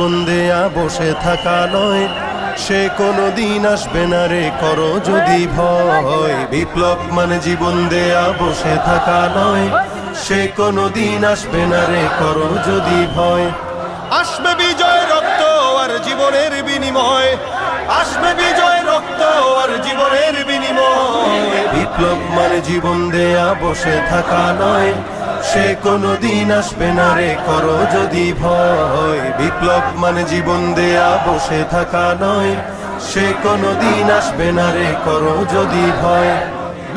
জীবন দেয়া বসে থাকা নয়, সে কোনো দিন আসবে না রে করো যদি ভয়। বিপ্লব মানে জীবন দেয়া বসে থাকা নয়, সে কোনো দিন আসবে না রে করো যদি ভয়। আসবে বিজয় রক্ত আর জীবনের বিনিময়, আসবে বিজয় রক্ত আর জীবনের বিনিময়। বিপ্লব মানে জীবন দেয়া বসে থাকা নয়, সে কোনো দিন আসবে না রে করো যদি ভয়। বিপ্লব মানে জীবন দেয়া বসে থাকা নয়, সে কোনো দিন আসবে না রে করো যদি ভয়।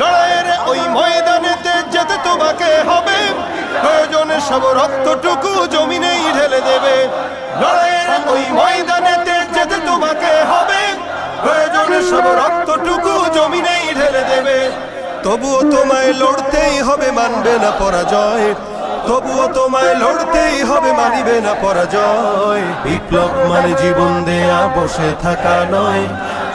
লড়াইয়ের ওই ময়দানেতে যেতে তোমাকে হবে, প্রয়োজনে সব রক্তটুকু জমিনেই ঢেলে দেবে। লড়াইয়ের ওই ময়দানেতে যেতে তোমাকে হবে, প্রয়োজনে সব রক্তটুকু জমিনেই ঢেলে দেবে। তবুও তোমায় লড়তেই হবে, মানবে না পরাজয়। তবুও তোমায় লড়তেই হবে, মানিবে না পরাজয়। বিপ্লব মানে জীবন দেয়া বসে থাকা নয়,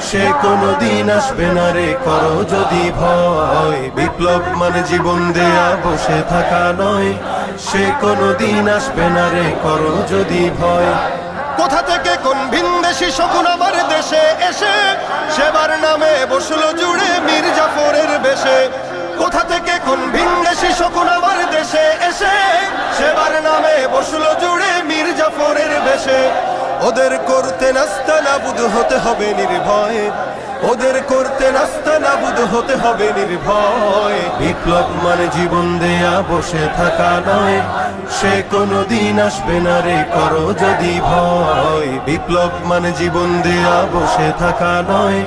সে কোনো দিন আসবে না রে করো যদি ভয়। বিপ্লব মানে জীবন দেয়া বসে থাকা নয়, সে কোনো দিন আসবে না রে করো যদি ভয়। কোথা থেকে কোন ভিনদেশি শকুন আমার দেশে এসে সেবার নামে বসলো জুড়ে মীর জাফরের বেশে। কোথা থেকে কোন ভিনদেশি শকুন আমার দেশে এসে সেবার নামে বসলো জুড়ে মীর জাফরের বেশে। ওদের করতে নাস্তা নাবুদ হতে হবে নির্ভয়, ওদের করতে নাস্তা নাবুদ হতে হবে নির্ভয়। বিপ্লব মানে জীবন দেয়া বসে থাকা নয়, সে কোনো দিন আসবে না রে করো যদি ভয়। বিপ্লব মানে জীবন দেয়া বসে থাকা নয়,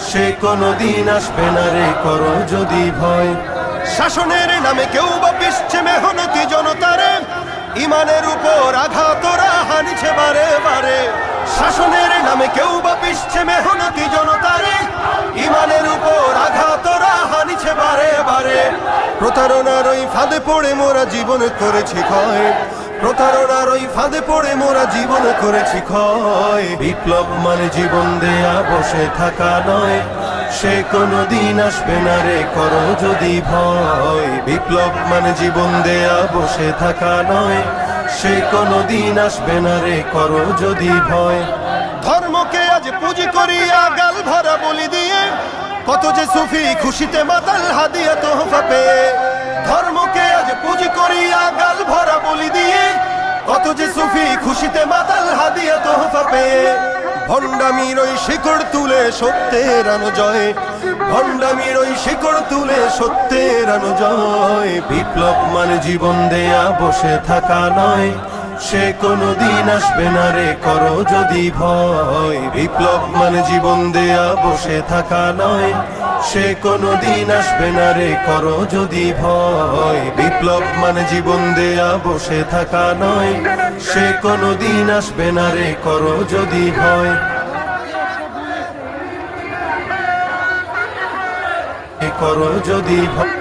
সে কোনো দিন আসবে না রে করো যদি ভয়। শাসনের নামে কেউ বা পিছছে মেহনতি জনতারে, ইমানের উপর আঘাত ওরা হানিছে বারে বারে। শাসনের নামে কেউ বা পিছছে মেহনতি জনতারে, ইমানের উপর আঘাত ওরা হানিছে বারে বারে। প্রতারণার ওই ফাঁদে পড়ে মোরা জীবন করেছি ক্ষয়, প্রতারণার ওই ফাঁদে পড়ে মোরা জীবন করেছি ক্ষয়। বিপ্লব মানে জীবন দেয়া বসে থাকা নয়, সে কোনো দিন আসবে না রে করো যদি ভয়। বিপ্লব মানে জীবন দেয়া বসে থাকা নয়, সে কোনো দিন আসবে না রে করো যদি ভয়। ধর্মকে আজ পুঁজি করিয়া গাল ভরা বলি দিয়ে, কত যে সুফি খুশিতে মাতাল হাদিয়া তোহফা পেয়ে। ধর্মকে আজ পুঁজি করিয়া গাল ভরা বলি দিয়ে, কত যে সুফি খুশিতে মাতাল হাদিয়া তোহফা পেয়ে। ভণ্ডামির ওই শিকড় তুলে সত্যের আনো জয়, ভণ্ডামির ওই শিকড় তুলে সত্যের আনো জয়। বিপ্লব মানে জীবন দেয়া বসে থাকা নয়, সে কোনো দিন আসবে না রে করো যদি ভয়। বিপ্লব মানে জীবন দেয়া বসে থাকা নয়, সে কোনো দিন আসবে না রে করো যদি ভয়। বিপ্লব মানে জীবন দেয়া বসে থাকা নয়, সে কোনো দিন আসবে না রে করো যদি ভয়। করো যদি ভয়।